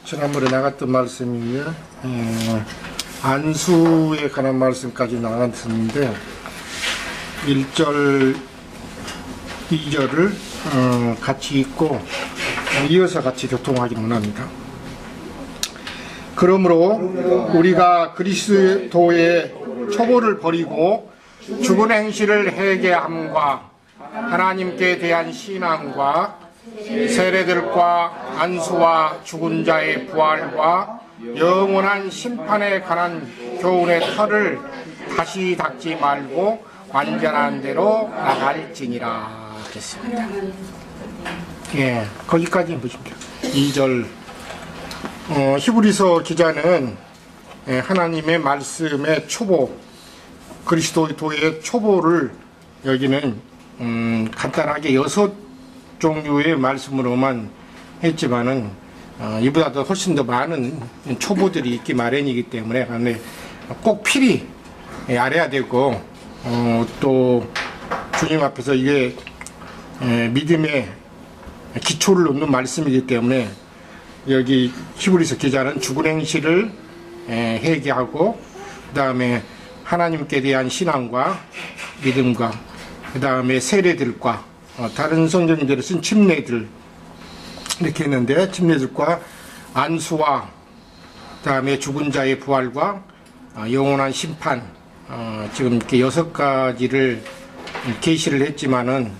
지난번에 나갔던 말씀이요. 안수에 관한 말씀까지 나갔었는데 1절, 2절을 같이 읽고 이어서 같이 교통하기를 원합니다. 그러므로 우리가 그리스도의 초보를 버리고 죽은 행실을 회개함과 하나님께 대한 신앙과 세례들과 안수와 죽은 자의 부활과 영원한 심판에 관한 교훈의 털을 다시 닦지 말고 완전한 대로 나갈지니라 그랬습니다. 예, 거기까지 보십시오. 2절 히브리서 기자는 하나님의 말씀의 초보, 그리스도의 초보를 여기는 간단하게 6 종류의 말씀으로만 했지만은 이보다 더 훨씬 더 많은 초보들이 있기 마련이기 때문에 꼭 필히 알아야 되고 또 주님 앞에서 이게 믿음의 기초를 놓는 말씀이기 때문에 여기 히브리서 기자는 죽은 행실을 회개하고 그 다음에 하나님께 대한 신앙과 믿음과 그 다음에 세례들과 다른 성경들을 쓴 침례들 이렇게 했는데 침례들과 안수와 그 다음에 죽은 자의 부활과 영원한 심판 지금 이렇게 6가지를 계시를 했지만은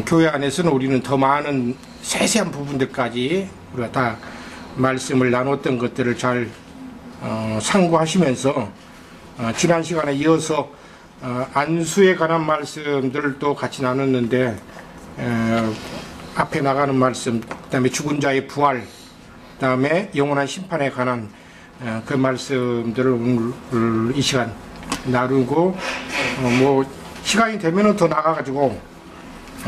교회 안에서는 우리는 더 많은 세세한 부분들까지 우리가 다 말씀을 나눴던 것들을 잘 상고하시면서 지난 시간에 이어서 안수에 관한 말씀들을 또 같이 나눴는데 앞에 나가는 말씀, 그 다음에 죽은 자의 부활, 그 다음에 영원한 심판에 관한 그 말씀들을 오늘 이 시간 나누고 뭐 시간이 되면은 더 나가가지고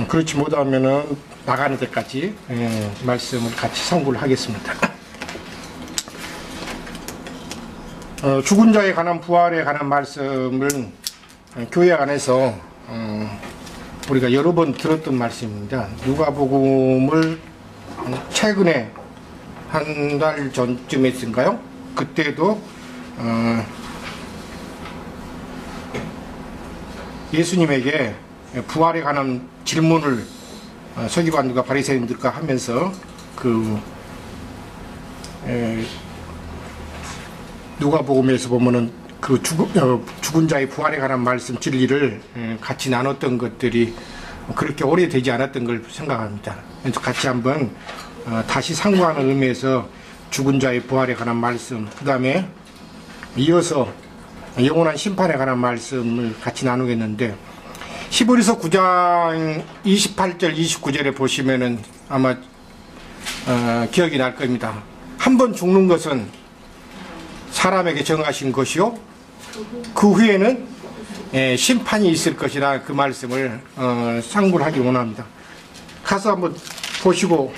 그렇지 못하면은 나가는 데까지 말씀을 같이 선고를 하겠습니다. 죽은 자에 관한 부활에 관한 말씀은 교회 안에서 우리가 여러 번 들었던 말씀입니다. 누가복음을 최근에 한 달 전쯤 했을까요? 그때도 예수님에게 부활에 관한 질문을 서기관들과 바리새인들과 하면서 누가복음에서 보면은 그 죽은 자의 부활에 관한 말씀 진리를 같이 나눴던 것들이 그렇게 오래되지 않았던 걸 생각합니다. 그래서 같이 한번 다시 상고하는 의미에서 죽은 자의 부활에 관한 말씀, 그 다음에 이어서 영원한 심판에 관한 말씀을 같이 나누겠는데 히브리서 9장 28절 29절에 보시면은 아마 기억이 날 겁니다. 한 번 죽는 것은 사람에게 정하신 것이요 그 후에는 심판이 있을 것이라 그 말씀을 상고를 하기 원합니다. 가서 한번 보시고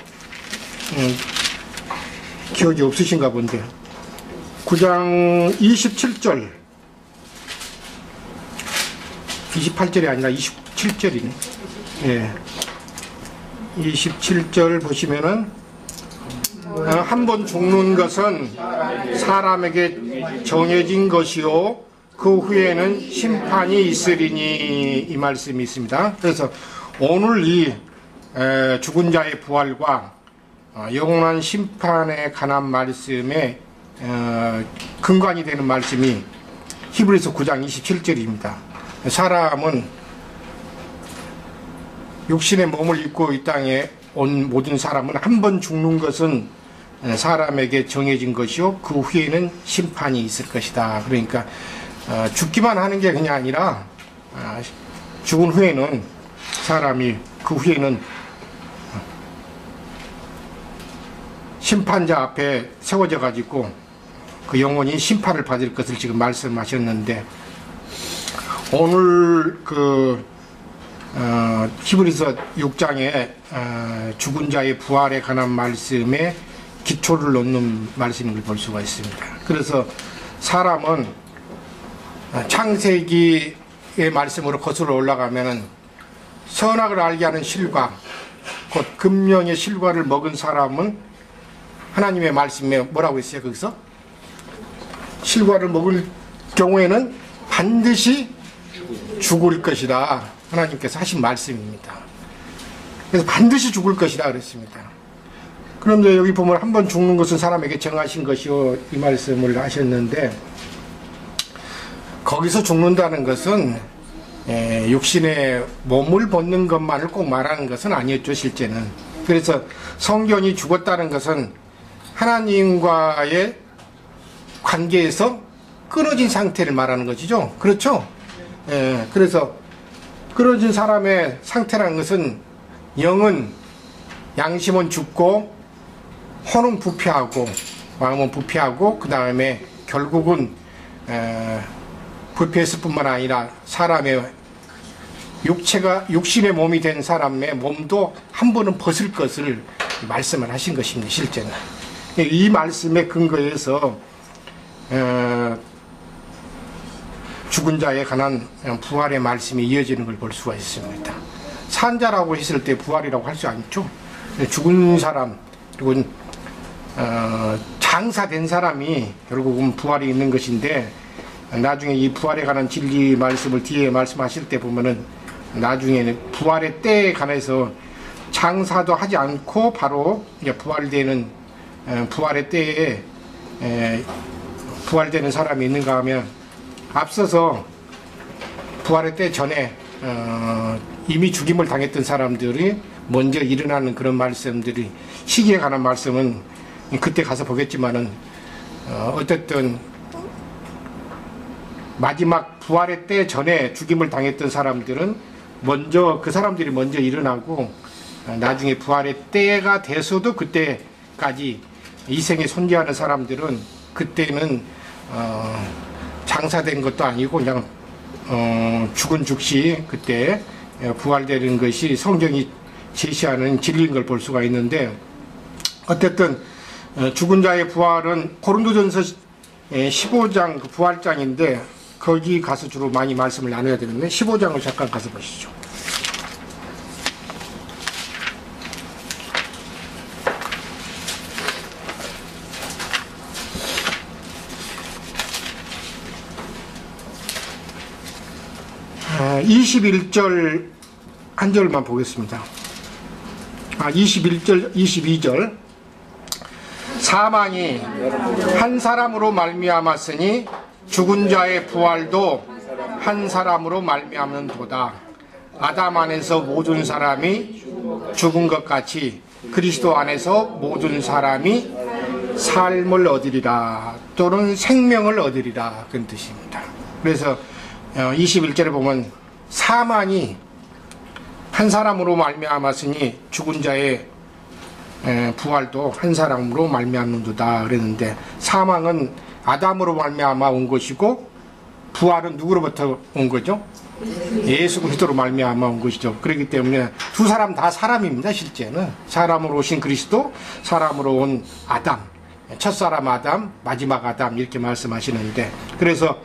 기억이 없으신가 본데 9장 27절 28절이 아니라 27절이네. 예. 27절 보시면은 한 번 죽는 것은 사람에게 정해진 것이요 그 후에는 심판이 있으리니 이 말씀이 있습니다. 그래서 오늘 이 죽은 자의 부활과 영원한 심판에 관한 말씀에 근간이 되는 말씀이 히브리서 9장 27절입니다. 사람은 육신의 몸을 입고 이 땅에 온 모든 사람은 한 번 죽는 것은 사람에게 정해진 것이요 그 후에는 심판이 있을 것이다. 그러니까 죽기만 하는 게 그냥 아니라 죽은 후에는 사람이 그 후에는 심판자 앞에 세워져 가지고 그 영혼이 심판을 받을 것을 지금 말씀하셨는데 오늘 히브리서 6장에 죽은 자의 부활에 관한 말씀에 기초를 놓는 말씀을 볼 수가 있습니다. 그래서 사람은 창세기의 말씀으로 거슬러 올라가면은 선악을 알게 하는 실과 곧 금령의 실과를 먹은 사람은 하나님의 말씀에 뭐라고 했어요? 거기서 실과를 먹을 경우에는 반드시 죽을 것이다. 하나님께서 하신 말씀입니다. 그래서 반드시 죽을 것이다 그랬습니다. 그런데 여기 보면 한 번 죽는 것은 사람에게 정하신 것이요 이 말씀을 하셨는데, 거기서 죽는다는 것은 육신의 몸을 벗는 것만을 꼭 말하는 것은 아니었죠, 실제는. 그래서 성경이 죽었다는 것은 하나님과의 관계에서 끊어진 상태를 말하는 것이죠. 그렇죠? 그래서 끊어진 사람의 상태라는 것은 영은, 양심은 죽고 혼은 부패하고 마음은 부패하고 그 다음에 결국은 부패했을 뿐만 아니라 사람의 육신의 몸이 된 사람의 몸도 한 번은 벗을 것을 말씀을 하신 것입니다. 실제는 이 말씀에 근거해서 죽은 자에 관한 부활의 말씀이 이어지는 걸 볼 수가 있습니다. 산자라고 했을 때 부활이라고 할 수 없죠. 죽은 사람 그리고 장사된 사람이 결국은 부활이 있는 것인데, 나중에 이 부활에 관한 진리 말씀을 뒤에 말씀하실 때 보면은 나중에는 부활의 때에 관해서 장사도 하지 않고 바로 이제 부활되는 부활의 때에 부활되는 사람이 있는가 하면, 앞서서 부활의 때 전에 이미 죽임을 당했던 사람들이 먼저 일어나는 그런 말씀들이, 시기에 관한 말씀은 그때 가서 보겠지만은 어쨌든 마지막 부활의 때 전에 죽임을 당했던 사람들은 먼저, 그 사람들이 먼저 일어나고, 나중에 부활의 때가 돼서도 그때까지 이생에 손괴하는 사람들은 그때는 장사된 것도 아니고 그냥 죽은 즉시 그때 부활되는 것이 성경이 제시하는 진리인 걸 볼 수가 있는데, 어쨌든 죽은 자의 부활은 고린도전서 15장 그 부활장인데, 거기 가서 주로 많이 말씀을 나눠야 되는데 15장을 잠깐 가서 보시죠. 아, 21절 한 절만 보겠습니다. 21절, 22절. 사망이 한 사람으로 말미암았으니 죽은 자의 부활도 한 사람으로 말미암는도다. 아담 안에서 모든 사람이 죽은 것 같이 그리스도 안에서 모든 사람이 삶을 얻으리라, 또는 생명을 얻으리라, 그런 뜻입니다. 그래서 21절에 보면 사망이 한 사람으로 말미암았으니 죽은 자의 부활도 한 사람으로 말미암는도다 그랬는데, 사망은 아담으로 말미암아 온 것이고 부활은 누구로부터 온 거죠? 예수 그리스도로 말미암아 온 것이죠. 그렇기 때문에 두 사람 다 사람입니다. 실제는 사람으로 오신 그리스도, 사람으로 온 아담, 첫사람 아담, 마지막 아담, 이렇게 말씀하시는데, 그래서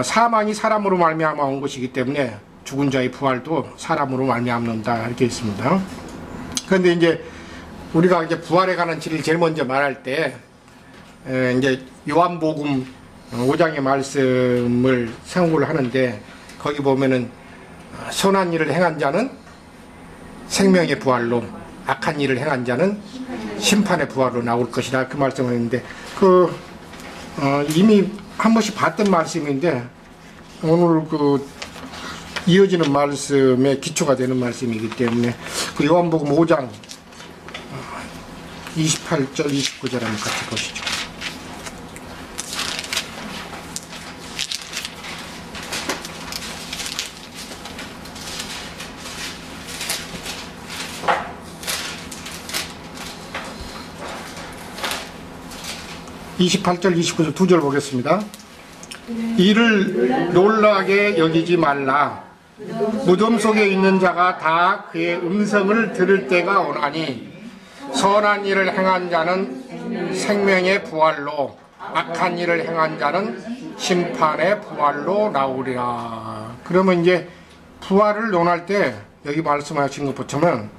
사망이 사람으로 말미암아 온 것이기 때문에 죽은 자의 부활도 사람으로 말미암는다, 이렇게 있습니다. 그런데 이제 우리가 이제 부활에 관한 진리를 제일 먼저 말할 때 이제 요한복음 5장의 말씀을 생각을 하는데, 거기 보면은 선한 일을 행한 자는 생명의 부활로, 악한 일을 행한 자는 심판의 부활로 나올 것이다, 그 말씀을 했는데, 이미 한 번씩 봤던 말씀인데 오늘 이어지는 말씀에 기초가 되는 말씀이기 때문에 그 요한복음 5장 28절 29절 한번 같이 보시죠. (28절) (29절) 두 절 보겠습니다. 이를 놀라게 여기지 말라. 무덤 속에 있는 자가 다 그의 음성을 들을 때가 오나니, 선한 일을 행한 자는 생명의 부활로, 악한 일을 행한 자는 심판의 부활로 나오리라. 그러면 이제 부활을 논할 때 여기 말씀하신 것 보면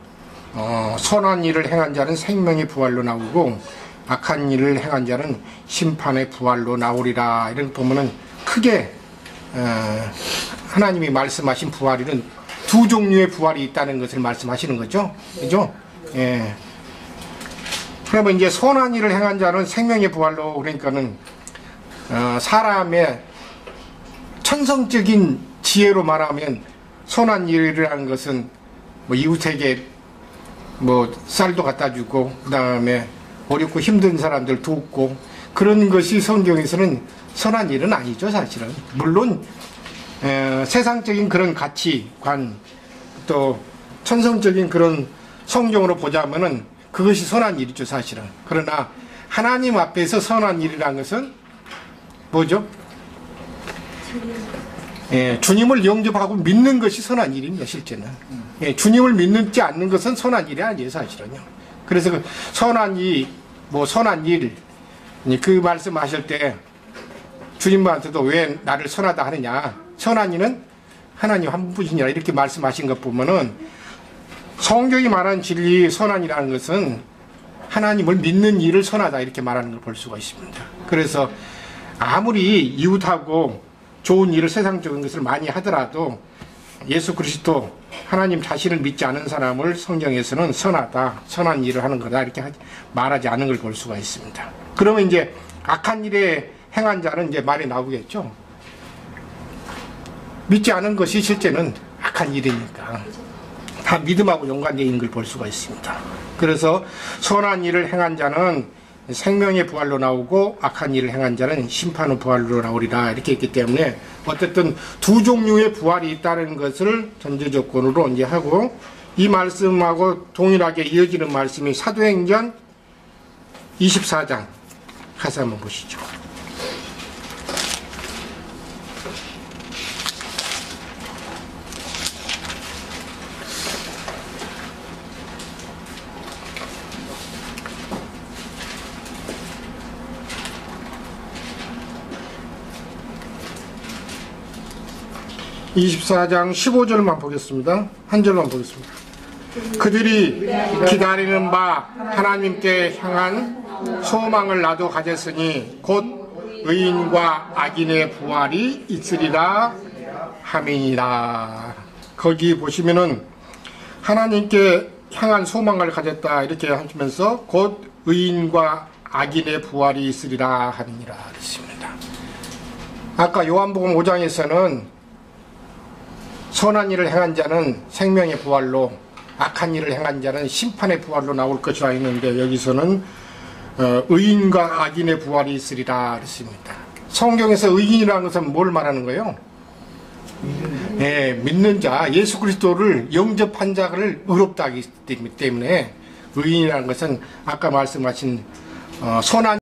선한 일을 행한 자는 생명의 부활로 나오고 악한 일을 행한 자는 심판의 부활로 나오리라. 이런 거 보면은 크게 하나님이 말씀하신 부활에는 두 종류의 부활이 있다는 것을 말씀하시는 거죠. 그죠? 예. 그러면 이제 선한 일을 행한 자는 생명의 부활로, 그러니까는 사람의 천성적인 지혜로 말하면 선한 일이라는 것은 뭐 이웃에게 뭐 쌀도 갖다 주고, 그 다음에 어렵고 힘든 사람들 돕고, 그런 것이 성경에서는 선한 일은 아니죠, 사실은. 물론 세상적인 그런 가치관, 또 천성적인 그런 성경으로 보자면은 그것이 선한 일이죠, 사실은. 그러나 하나님 앞에서 선한 일이라는 것은 뭐죠? 주님을 영접하고 믿는 것이 선한 일입니다, 실제는. 주님을 믿지 않는 것은 선한 일이 아니에요, 사실은요. 그래서 그 선한 일, 선한 일, 그 말씀하실 때 주님한테도 왜 나를 선하다 하느냐. 선한 일은 하나님 한 분이니라, 이렇게 말씀하신 것 보면은 성경이 말하는 진리, 선한이라는 것은 하나님을 믿는 일을 선하다, 이렇게 말하는 걸 볼 수가 있습니다. 그래서 아무리 이웃하고 좋은 일을, 세상적인 것을 많이 하더라도 예수 그리스도 하나님 자신을 믿지 않은 사람을 성경에서는 선하다, 선한 일을 하는 거다, 이렇게 말하지 않은 걸 볼 수가 있습니다. 그러면 이제 악한 일에 행한 자는 이제 말이 나오겠죠. 믿지 않은 것이 실제는 악한 일이니까 다 믿음하고 연관되어 있는 걸 볼 수가 있습니다. 그래서 선한 일을 행한 자는 생명의 부활로 나오고 악한 일을 행한 자는 심판의 부활로 나오리라, 이렇게 했기 때문에 어쨌든 두 종류의 부활이 있다는 것을 전제 조건으로 이제 하고, 이 말씀하고 동일하게 이어지는 말씀이 사도행전 24장 가서 한번 보시죠. 24장 15절만 보겠습니다. 한 절만 보겠습니다. 그들이 기다리는 바 하나님께 향한 소망을 나도 가졌으니 곧 의인과 악인의 부활이 있으리라 함이니라. 거기 보시면은 하나님께 향한 소망을 가졌다, 이렇게 하시면서 곧 의인과 악인의 부활이 있으리라 함이니라 그랬습니다. 아까 요한복음 5장에서는 선한 일을 행한 자는 생명의 부활로, 악한 일을 행한 자는 심판의 부활로 나올 것이라 했는데, 여기서는 의인과 악인의 부활이 있으리라 그랬습니다. 성경에서 의인이라는 것은 뭘 말하는 거예요? 믿는 자, 예수 그리스도를 영접한 자를 의롭다 하기 때문에 의인이라는 것은 아까 말씀하신 선한